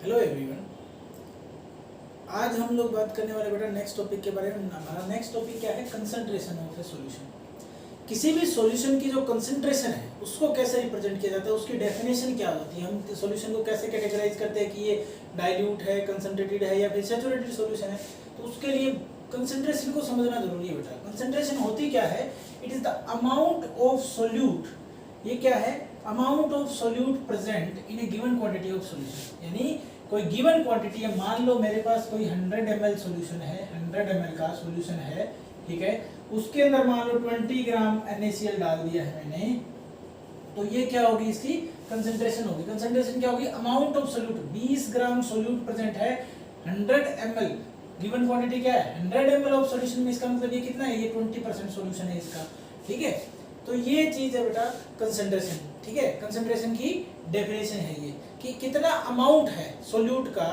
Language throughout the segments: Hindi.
Hello everyone. आज हम लोग बात करने वाले बेटा नेक्स्ट टॉपिक के बारे में। हमारा नेक्स्ट टॉपिक क्या है? Concentration of A solution. किसी भी सॉल्यूशन की जो कंसंट्रेशन है उसको कैसे रिप्रेजेंट किया जाता है, उसकी डेफिनेशन क्या होती है, हम सॉल्यूशन को कैसे कैटेगराइज करते हैं कि ये डाइल्यूट है, कंसंट्रेटेड है या फिर सैचुरेटेड सॉल्यूशन है। तो उसके लिए कंसंट्रेशन को समझना जरूरी है बेटा। कंसंट्रेशन होती क्या है? It is the amount of solute. ये क्या है? Amount of solute present in A given quantity of solution. यानी कोई गिवन क्वांटिटी है, मान लो मेरे पास कोई 100 ml सॉल्यूशन है, 100 ml का सॉल्यूशन है, ठीक है। उसके अंदर मान लो 20 ग्राम NaCl डाल दिया है मैंने, तो ये क्या होगी? इसकी कंसंट्रेशन होगी। कंसंट्रेशन क्या होगी? Amount of solute. 20 gram solute present है 100 ml, गिवन क्वांटिटी क्या है? 100 ml ऑफ सॉल्यूशन में। इसका मतलब ये कितना है? ये 20% सॉल्यूशन है इसका, ठीक है। तो ये चीज है बेटा कंसंट्रेशन, ठीक है। कंसंट्रेशन की डेफिनेशन है ये कि कितना अमाउंट है सोल्यूट का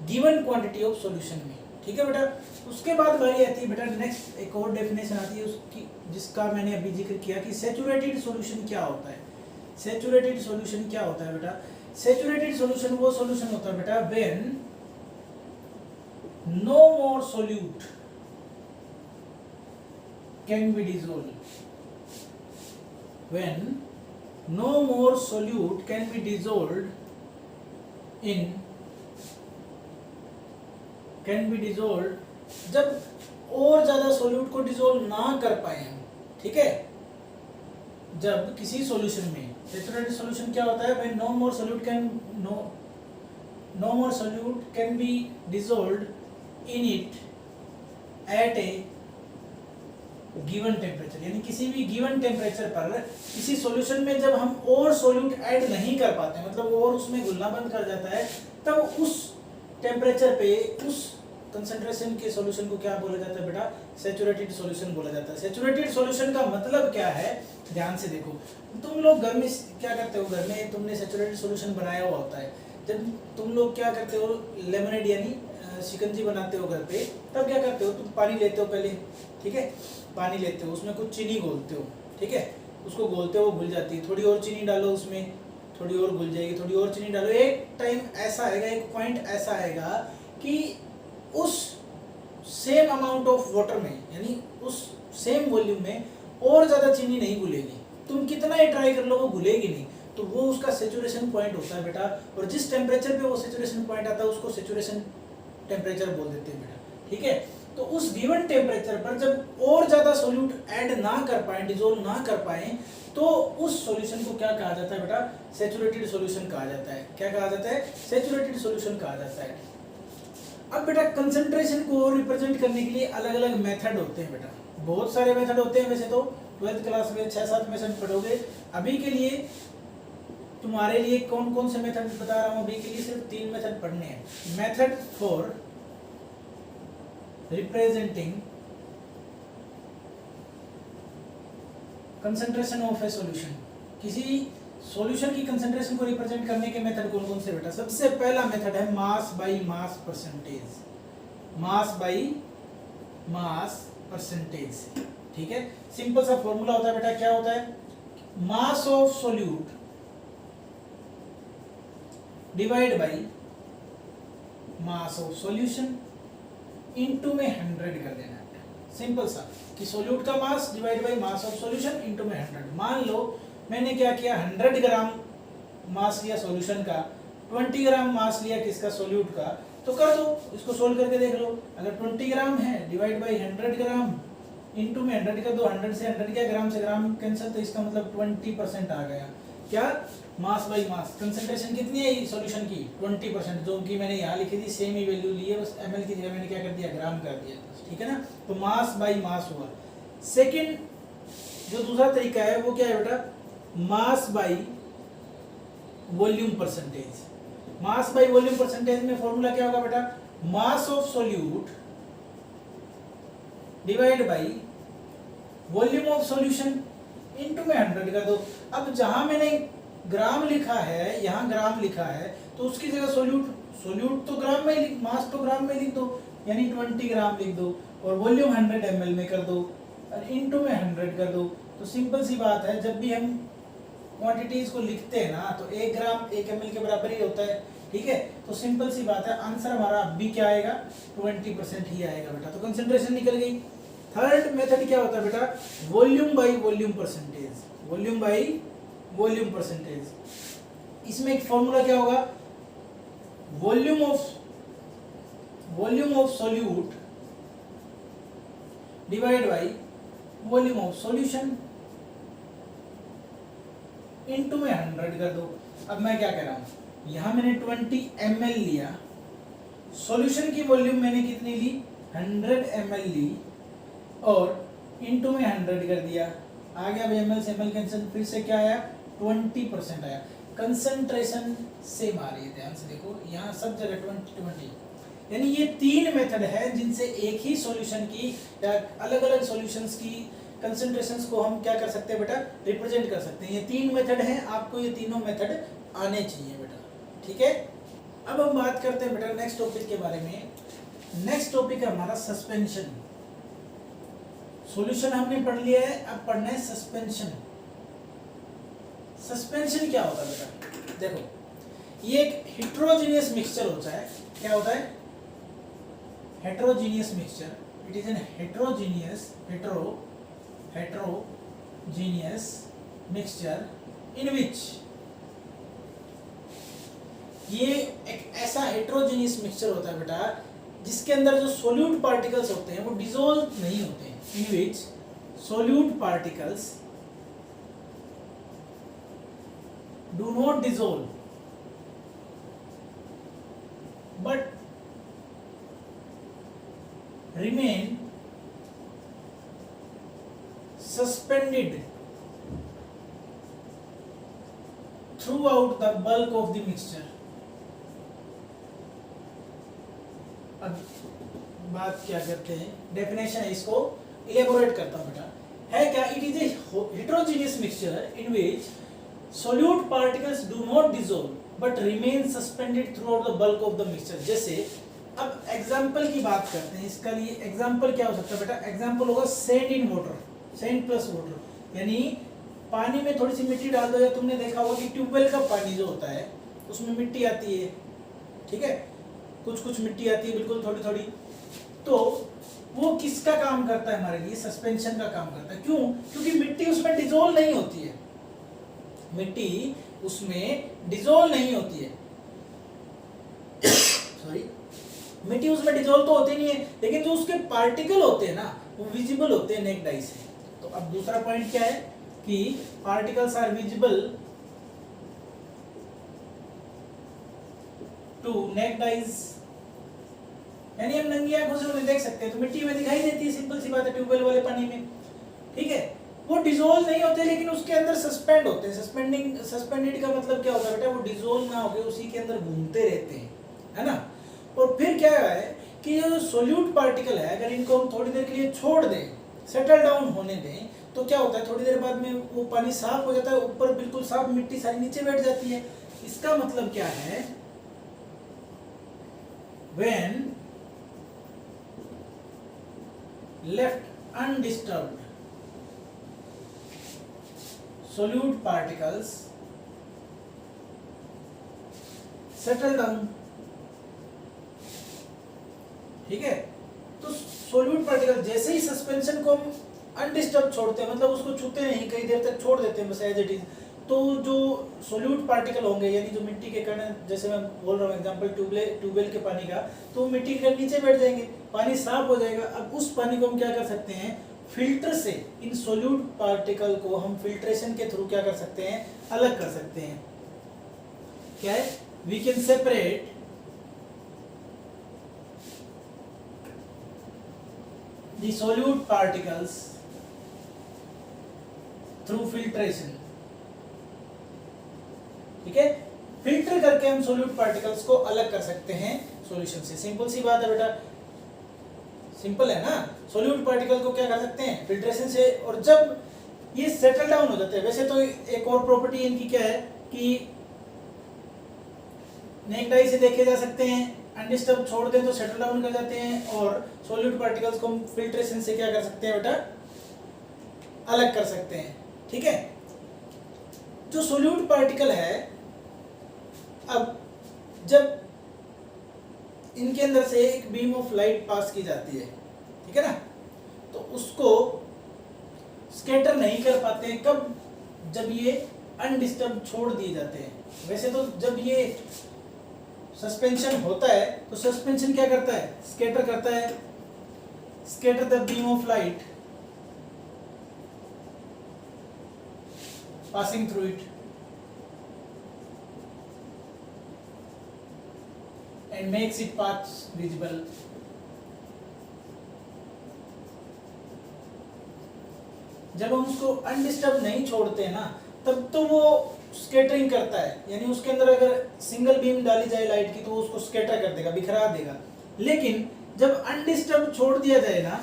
गिवन क्वांटिटी ऑफ सॉल्यूशन में, ठीक है बेटा। उसके बाद बारी आती है बेटा नेक्स्ट, एक और डेफिनेशन आती है उसकी, जिसका मैंने अभी जिक्र किया कि सैचुरेटेड सॉल्यूशन क्या होता है। सैचुरेटेड सॉल्यूशन क्या होता है बेटा? सैचुरेटेड सॉल्यूशन वो सॉल्यूशन होता है बेटा when no more solute can be dissolved. when no more solute can be dissolved in जब और ज्यादा सोल्यूट को डिसॉल्व ना कर पाए हम, ठीक है। जब किसी सॉल्यूशन में सैचुरेटेड सॉल्यूशन क्या होता है? when no more solute can be dissolved in it at a given temperature. यानी किसी भी गिवन टेम्परेचर पर किसी सॉल्यूशन में जब हम और सोल्यूट ऐड नहीं कर पाते, मतलब और उसमें घुलना बंद कर जाता है, तब उस टेम्परेचर पे उस कंसंट्रेशन के सॉल्यूशन को क्या बोला जाता है बेटा? सैचुरेटेड सॉल्यूशन बोला जाता है। सैचुरेटेड सॉल्यूशन का मतलब क्या है? ध्यान से देखो। तुम लोग घर में क्या करते हो? घर में तुमने सैचुरेटेड सॉल्यूशन बनाया हुआ होता है। जब तुम लोग क्या करते हो, लेमनेड यानी शिकंजी बनाते हो घर पे, तब क्या करते हो? तुम पानी लेते हो पहले, ठीक है। पानी लेते हो, उसमें कुछ चीनी घोलते हो, ठीक है। उसको घोलते हो, वो घुल जाती है। थोड़ी और चीनी डालो उसमें, थोड़ी और घुल जाएगी। थोड़ी और चीनी डालो। एक टाइम ऐसा आएगा, एक पॉइंट ऐसा आएगा कि उस सेम अमाउंट ऑफ वाटर में, यानी उस सेम वॉल्यूम में और ज्यादा चीनी नहीं घुलेगी। तुम कितना ही ट्राई कर लो, वो घुलेगी नहीं। तो वो उसका सैचुरेशन पॉइंट होता है बेटा। और जिस टेम्परेचर पे वो सैचुरेशन पॉइंट आता है उसको सैचुरेशन टेम्परेचर बोल देते हैं बेटा, ठीक है। तो उस गिवन टेम्परेचर पर जब और ज्यादा सोल्यूट ऐड ना कर पाए, डिसॉल्व ना कर पाए, तो उस सॉल्यूशन को क्या कहा जाता है बेटा? सैचुरेटेड सॉल्यूशन कहा जाता है। क्या कहा जाता है? सैचुरेटेड सॉल्यूशन कहा जाता है। अब बेटा कंसंट्रेशन को रिप्रेजेंट करने के लिए अलग अलग मेथड होते हैं बेटा। बहुत सारे मेथड होते हैं। वैसे तो 12th क्लास में 6-7 मेथड पढ़ोगे। अभी के लिए तुम्हारे लिए कौन कौन से मेथड बता रहा हूँ, अभी के लिए सिर्फ 3 मेथड पढ़ने हैं। Method for representing concentration of A solution. किसी सॉल्यूशन की कंसंट्रेशन को रिप्रेजेंट करने के मेथड कौन कौन से बेटा? सबसे पहला मेथड है mass by mass percentage. Mass by mass percentage, ठीक है। सिंपल सा फॉर्मूला होता है बेटा। क्या होता है? Mass of solute divide by mass of solution into में 100 कर देना है। सिंपल सा कि सोल्यूट का mass divide by mass of solution into में 100। मान लो मैंने क्या किया, 100 ग्राम मास लिया सॉल्यूशन का, 20 ग्राम मास लिया किसका? सोल्यूट का। तो कर दो, इसको सोल्व करके देख लो। अगर 20 ग्राम है डिवाइड बाई 100 ग्राम इनटू में 100 कर दो। 100 से 100 क्या, ग्राम से ग्राम कैंसिल, तो इसका मतलब 20% आ गया। क्या? Mass by mass. कंसंट्रेशन कितनी है सॉल्यूशन की? 20%, जो कि मैंने यहाँ लिखी थी। सेम ही वैल्यू ली है, बस ml की जगह मैंने क्या कर दिया? ग्राम कर दिया, ठीक है ना। तो मास बाई मास हुआ। सेकंड जो दूसरा तरीका है वो क्या है बेटा? Mass by volume percentage. Mass by volume percentage में फॉर्मूला क्या होगा बेटा? Mass of solute divide by volume of solution into में 100 कर दो। अब जहां मैंने ग्राम लिखा है, यहाँ ग्राम लिखा है, तो उसकी जगह सोल्यूट तो ग्राम में लिख, मास तो ग्राम में लिख दो, यानी 20 ग्राम लिख दो। और वॉल्यूम 100 ml में कर दो और इनटू में 100 कर दो। तो सिंपल सी बात है, जब भी हम क्वांटिटीज को लिखते हैं ना, तो 1 ग्राम 1 ml के बराबर ही होता है। ठीक है, तो सिंपल सी बात है, आंसर हमारा अब भी क्या आएगा, 20% ही आएगा बेटा। तो कंसंट्रेशन निकल गई। थर्ड मेथड क्या होता है बेटा, volume by volume percentage, volume by volume percentage. इसमें एक फॉर्मूला क्या होगा, volume of solute divide by volume of solution, into में 100 कर दो। अब मैं क्या कह रहा हूं, यहां मैंने 20 ml लिया, सॉल्यूशन की वॉल्यूम मैंने कितनी ली, 100 ml ली, और इनटू में 100 कर दिया, आ गया भाई ml से ml कैंसिल, फिर से क्या आया, 20% आया। कंसंट्रेशन सेम आ रही है, ध्यान से देखो यहाँ सब जगह 20। यानी ये 3 मेथड है जिनसे एक ही सॉल्यूशन की या अलग अलग सॉल्यूशंस की कंसंट्रेशंस को हम क्या कर सकते हैं बेटा, रिप्रेजेंट कर सकते हैं। ये 3 मेथड हैं, आपको ये तीनों मेथड आने चाहिए बेटा, ठीक है। अब हम बात करते हैं बेटा नेक्स्ट टॉपिक के बारे में। नेक्स्ट टॉपिक है हमारा सस्पेंशन। सॉल्यूशन हमने पढ़ लिया है, अब पढ़ना है सस्पेंशन। सस्पेंशन क्या होता है बेटा, देखो ये एक हेट्रोजीनियस मिक्सचर होता है। क्या होता है, heterogeneous mixture. It is an heterogeneous mixture in which, ये एक ऐसा हेट्रोजीनियस मिक्सचर होता है बेटा जिसके अंदर जो सोल्यूट पार्टिकल्स होते हैं वो डिसॉल्व नहीं होते हैं। In which solute particles do not dissolve but remain suspended throughout the bulk of the mixture। अब बात क्या करते हैं, डेफिनेशन है, इसको इलेबोरेट करता हूं बेटा। है क्या, it is a heterogeneous mixture in which solute particles do not dissolve but remain suspended throughout the bulk of the mixture। जैसे अब एग्जांपल की बात करते हैं, इसका लिए एग्जांपल क्या हो सकता है बेटा, एग्जांपल होगा sand in water, sand plus water. यानी पानी में थोड़ी सी मिट्टी डाल दो, या तुमने देखा होगा कि ट्यूबवेल का पानी जो होता है उसमें मिट्टी आती है, ठीक है, कुछ मिट्टी आती है बिल्कुल थोड़ी थोड़ी, तो वो किसका काम करता है हमारे लिए, सस्पेंशन का काम करता है। क्यों, क्योंकि मिट्टी उसमें डिसॉल्व नहीं होती है, मिट्टी उसमें डिसॉल्व नहीं होती है सॉरी, मिट्टी उसमें डिसॉल्व तो होती नहीं है, लेकिन जो उसके पार्टिकल होते हैं ना वो विजिबल होते हैं नेक्ड आई से। तो अब दूसरा पॉइंट क्या है कि particles are visible to naked eyes, यानी हम नंगी आंखों से उन्हें देख सकते हैं, तो मिट्टी में दिखाई देती है, सिंपल सी बात है, ट्यूबवेल वाले पानी में, ठीक है। वो डिसॉल्व नहीं होते लेकिन उसके अंदर सस्पेंड होते हैं। सस्पेंडेड का मतलब क्या होता है बेटा, वो डिसॉल्व ना होकर उसी के अंदर घूमते रहते हैं, है ना। और फिर क्या है कि जो सोल्यूट पार्टिकल है, अगर इनको हम थोड़ी देर के लिए छोड़ दें, सेटल डाउन होने दें, तो क्या होता है, थोड़ी देर बाद में वो पानी साफ हो जाता है, ऊपर बिल्कुल साफ, मिट्टी सारी नीचे बैठ जाती है। इसका मतलब क्या है, when left undisturbed solute particles settle down, ठीक है। तो सोल्यूट पार्टिकल जैसे ही सस्पेंशन को हम अनडिस्टर्ब छोड़ते हैं, मतलब उसको छूते नहीं, कई देर तक छोड़ देते हैं बस एज इट इज, तो जो सोल्यूट पार्टिकल होंगे, यानी जो मिट्टी के कण, जैसे मैं बोल रहा हूँ एग्जांपल ट्यूबवेल के पानी का, तो मिट्टी के नीचे बैठ जाएंगे, पानी साफ हो जाएगा। अब उस पानी को हम क्या कर सकते हैं, फिल्टर से इन सोल्यूट पार्टिकल को हम फिल्ट्रेशन के थ्रू क्या कर सकते हैं, अलग कर सकते हैं। क्या है, we can separate the solute particles through filtration, ठीक है। फिल्टर करके हम सोल्यूट पार्टिकल्स को अलग कर सकते हैं सॉल्यूशन से। सिंपल सी बात है बेटा, सिंपल है ना। सोल्यूट पार्टिकल को क्या कर सकते हैं, फिल्ट्रेशन से, और जब ये सेटल डाउन हो जाते हैं, वैसे तो एक और प्रॉपर्टी इनकी क्या है कि नेक्ड आई से देखे जा सकते हैं, अनडिस्टर्ब छोड़ दें तो सेटल डाउन कर जाते हैं, और सोल्यूट पार्टिकल्स को हम फिल्ट्रेशन से क्या कर सकते हैं बेटा, अलग कर सकते हैं, ठीक है। जो सोल्यूट पार्टिकल है, अब जब इनके अंदर से एक बीम ऑफ लाइट पास की जाती है, ठीक है ना, तो उसको स्कैटर नहीं कर पाते हैं। कब? जब ये अनडिस्टर्ब छोड़ दिए जाते हैं। वैसे तो जब ये सस्पेंशन होता है तो सस्पेंशन क्या करता है? स्कैटर करता है। Scatter the beam of light passing through it and makes it path visible. जब हम उसको अनडिस्टर्ब नहीं छोड़ते ना, तब तो वो स्कैटरिंग करता है, यानी उसके अंदर अगर सिंगल बीम डाली जाए लाइट की तो वो उसको स्कैटर कर देगा, बिखरा देगा। लेकिन जब अनडिस्टर्ब छोड़ दिया जाए ना,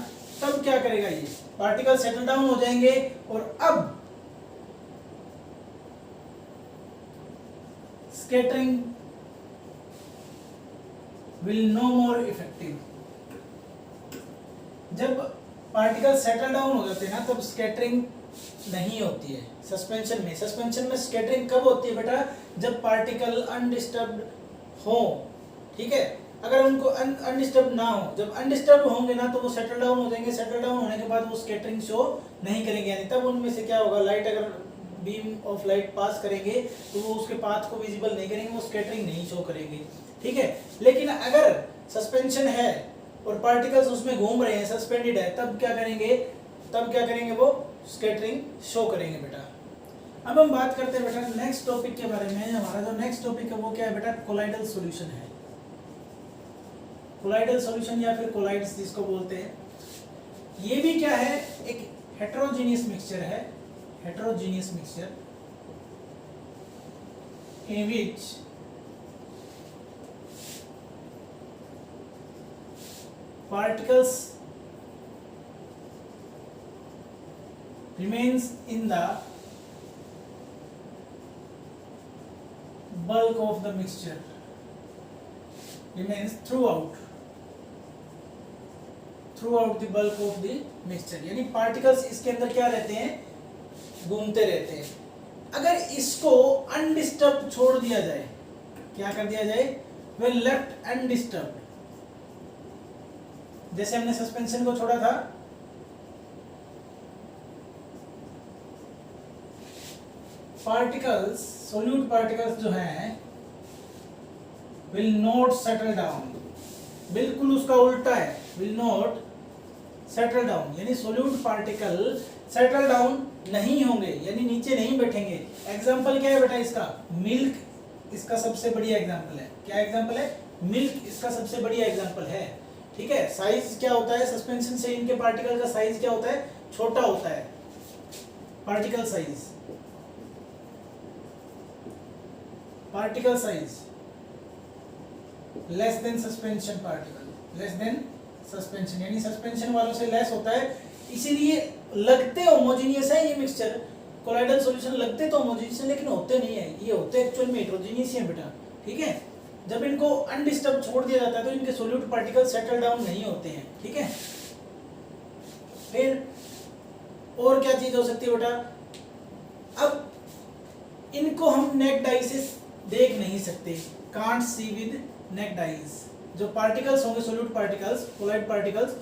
तब क्या करेगा? ये पार्टिकल सेटल डाउन हो जाएंगे और अब scattering will no more effective। जब पार्टिकल सेटल डाउन हो जाते हैं ना, तब स्कैटरिंग नहीं होती है सस्पेंशन में। सस्पेंशन में स्कैटरिंग कब होती है बेटा? जब पार्टिकल अनडिस्टर्ब्ड हो, ठीक है। अगर उनको अनडिस्टर्ब ना हो, जब अनडिस्टर्ब होंगे ना तो वो सेटल डाउन हो जाएंगे। सेटल डाउन होने के बाद वो स्कैटरिंग शो नहीं करेंगे, यानी तब उनमें से क्या होगा? लाइट अगर बीम ऑफ लाइट पास करेंगे तो वो उसके पाथ को विजिबल नहीं करेंगे, वो स्कैटरिंग नहीं शो करेंगे, ठीक है। लेकिन अगर सस्पेंशन है और पार्टिकल्स उसमें घूम रहे हैं, सस्पेंडेड है, तब क्या करेंगे? वो स्कैटरिंग शो करेंगे बेटा। अब हम बात करते हैं बेटा नेक्स्ट टॉपिक के बारे में। हमारा जो नेक्स्ट टॉपिक है वो क्या है बेटा? कोलाइडल सॉल्यूशन है। कोलाइडल सॉल्यूशन या फिर कोलाइड्स जिसको बोलते हैं, ये भी क्या है? एक हेटेरोजेनियस मिक्सचर है। Heterogeneous mixture in which particles remains in the bulk of the mixture, remains throughout the bulk of the mixture, यानी पार्टिकल्स इसके अंदर क्या रहते हैं? घूमते रहते हैं। अगर इसको अनडिस्टर्ब छोड़ दिया जाए, क्या कर दिया जाए? वेल लेफ्ट अनडिस्टर्ब, जैसे हमने सस्पेंशन को छोड़ा था, पार्टिकल्स, सोल्यूट पार्टिकल्स जो हैं, विल नॉट सेटल डाउन। बिल्कुल उसका उल्टा है, विल नॉट सेटल डाउन, यानी सोल्यूट पार्टिकल सेटल डाउन नहीं होंगे, यानी नीचे नहीं बैठेंगे। एग्जाम्पल क्या है बेटा इसका? मिल्क इसका सबसे बढ़िया एग्जाम्पल है। क्या एग्जाम्पल है? मिल्क इसका सबसे बढ़िया एग्जाम्पल है, ठीक है। साइज क्या होता है? सस्पेंशन से इनके पार्टिकल का साइज क्या होता है? छोटा होता है। Particle size less than suspension particle, less than suspension, यानी सस्पेंशन वालों से लेस होता है। इसीलिए लगते होमोजेनियस है ये मिक्सचर, कोलाइडल सॉल्यूशन लगते तो होमोजेनियस है लेकिन होते नहीं है, ये होते एक्चुअल में हेटेरोजेनियस है बेटा, ठीक है। जब इनको अनडिस्टर्ब छोड़ दिया जाता है तो इनके सोल्यूट पार्टिकल सेटल डाउन नहीं होते हैं, ठीक है। फिर और क्या चीज हो सकती है बेटा? अब इनको हम नेक्ड आई से देख नहीं सकते, can't see with naked eyes. जो पार्टिकल्स होंगे सोल्यूट पार्टिकल्स, कोलाइड पार्टिकल्स,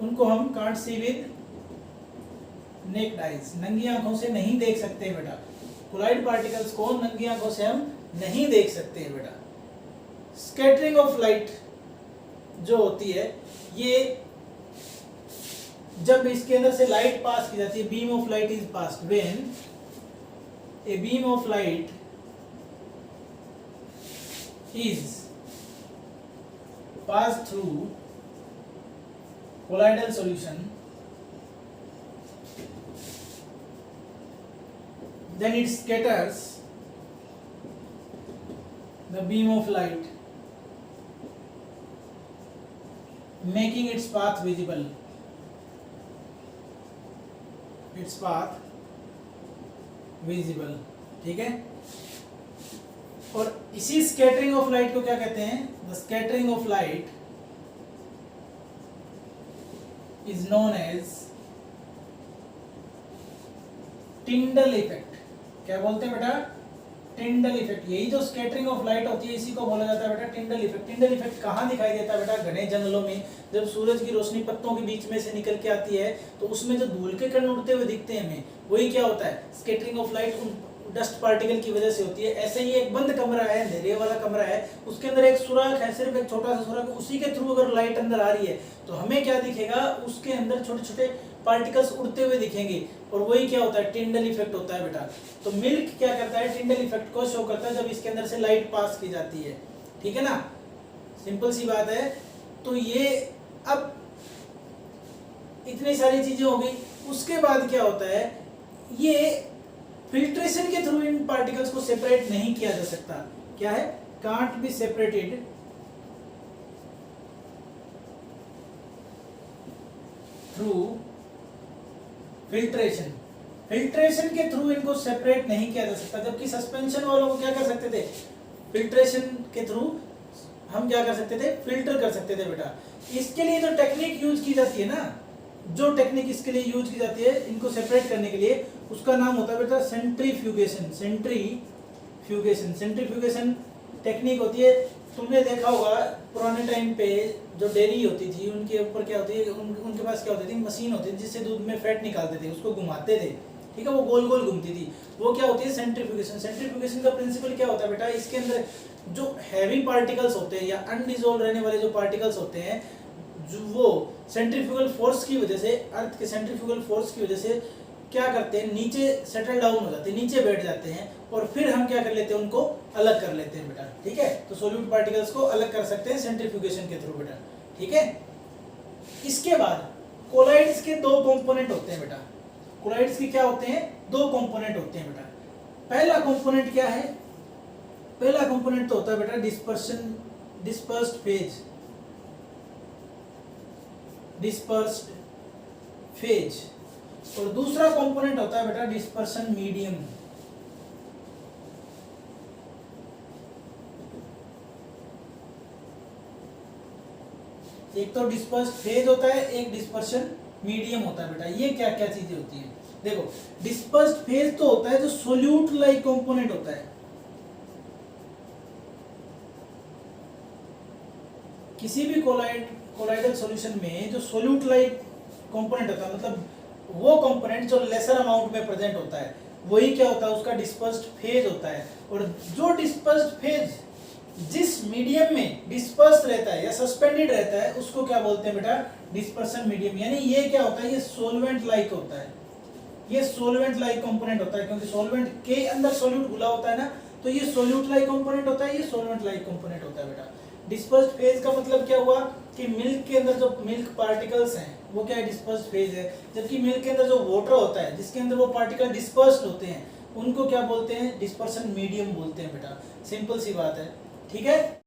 उनको हम can't see with naked eyes, नंगी आंखों से नहीं देख सकते बेटा। कोलाइड पार्टिकल्स को नंगी आंखों से हम नहीं देख सकते बेटा। स्कैटरिंग ऑफ लाइट जो होती है, ये जब इसके अंदर से लाइट पास की जाती है, beam of light is passed, when a beam of light is passed through colloidal solution, then it scatters the beam of light, making its path visible, ठीक है। और इसी स्कैटरिंग ऑफ लाइट को क्या कहते हैं? The scattering of light is known as Tyndall effect. क्या बोलते हैं बेटा? टिंडल इफेक्ट, यही जो स्कैटरिंग ऑफ लाइट होती है इसी को बोला जाता है बेटा टिंडल इफेक्ट। टिंडल इफेक्ट कहाँ दिखाई देता है बेटा? घने जंगलों में जब सूरज की रोशनी पत्तों के बीच में से निकल के आती है तो उसमें जो धूल के कण उड़ते हुए दिखते हैं हमें, वही क्या होता है? स्कैटरिंग ऑफ लाइट उन डस्ट पार्टिकल की वजह से होती है। ऐसे ही एक बंद कमरा है, अंधेरे वाला कमरा है, उसके अंदर एक सुराख है, सिर्फ एक छोटा सा सुराख, उसी के थ्रू अगर लाइट अंदर आ रही है तो हमें क्या दिखेगा? उसके अंदर छोटे छोटे पार्टिकल्स उड़ते हुए दिखेंगे, और वही क्या होता है? टिंडल इफेक्ट होता है बेटा। तो मिल्क क्या करता है? टिंडल इफेक्ट को शो करता है जब इसके अंदर से लाइट पास की जाती है, ठीक है ना? सिंपल सी बात है। तो ये अब इतनी सारी चीजें हो गई, उसके बाद क्या होता है? ये फिल्ट्रेशन के थ्रू इन पार्टिकल्स को सेपरेट नहीं किया जा सकता। क्या है? Can't be separated through filtration. Filtration के थ्रू इनको सेपरेट नहीं किया जा सकता, जबकि सस्पेंशन वालों को क्या कर सकते थे? फिल्ट्रेशन के थ्रू हम क्या कर सकते थे? फिल्टर कर सकते थे बेटा। इसके लिए जो टेक्निक यूज की जाती है ना, जो टेक्निक इसके लिए यूज की जाती है इनको सेपरेट करने के लिए, उसका नाम होता है बेटा सेंट्रीफ्यूगेशन। सेंट्रीफ्यूगेशन टेक्निक होती है। तुमने देखा होगा पुराने टाइम पे जो डेयरी होती थी उनके ऊपर क्या होती है, उनके पास क्या होती थी? मशीन होती थी जिससे दूध में फैट निकालते थे, उसको घुमाते थे, ठीक है? वो गोल गोल घूमती थी, वो क्या होती है? सेंट्रीफ्यूगेशन। सेंट्रीफ्यूगेशन का प्रिंसिपल क्या होता है बेटा? इसके अंदर जो हैवी पार्टिकल्स होते हैं या अनडिसॉल्व रहने वाले जो पार्टिकल्स होते हैं, जो वो सेंट्रीफ्यूगल फोर्स की वजह से, अर्थ के सेंट्रीफ्यूगल फोर्स की वजह से क्या करते हैं? नीचे सेटल डाउन हो जाते हैं, नीचे बैठ जाते हैं, और फिर हम क्या कर लेते हैं? उनको अलग कर लेते हैं बेटा, ठीक है? तो सोल्यूट पार्टिकल्स को अलग कर सकते हैं सेंट्रीफ्यूगेशन के थ्रू बेटा, ठीक है? इसके बाद कोलाइड्स के दो कंपोनेंट होते हैं बेटा। कोलाइड्स के क्या होते हैं? दो कंपोनेंट होते हैं बेटा। पहला कंपोनेंट क्या है? पहला कंपोनेंट तो होता है बेटा डिस्पर्स्ड फेज, और दूसरा कंपोनेंट होता है बेटा डिस्पर्शन मीडियम। एक तो डिस्पर्स्ड फेज होता है, एक डिस्पर्शन मीडियम होता है बेटा। ये क्या क्या चीजें होती हैं? देखो, डिस्पर्स्ड फेज तो होता है जो सोल्यूट लाइक कंपोनेंट होता है। किसी भी कोलाइडल सॉल्यूशन में जो सोल्यूट लाइक कंपोनेंट होता है, मतलब वो कंपोनेंट जो लेसर अमाउंट में प्रेजेंट होता है, वही क्या होता है? उसका डिस्पर्स्ड फेज होता है। और जो डिस्पर्स्ड फेज जिस मीडियम में डिस्पर्स रहता है या सस्पेंडेड रहता है, उसको क्या बोलते हैं बेटा? Dispersion medium. यानी ये क्या होता है? ये सोलवेंट लाइक होता है, ये सोलवेंट लाइक कंपोनेंट होता है, क्योंकि सोलवेंट के अंदर सोल्यूट घुला होता है ना, तो ये सोल्यूट लाइक कंपोनेंट होता है, ये सोलवेंट लाइक कंपोनेंट होता है बेटा। डिस्पर्स्ड फेज का मतलब क्या हुआ? कि मिल्क के अंदर जो मिल्क पार्टिकल्स हैं वो क्या है? डिस्पर्स्ड फेज है। जबकि मिल्क के अंदर जो वाटर होता है जिसके अंदर वो पार्टिकल डिस्पर्स्ड होते हैं, उनको क्या बोलते हैं? डिस्पर्शन मीडियम बोलते हैं बेटा। सिंपल सी बात है, ठीक है?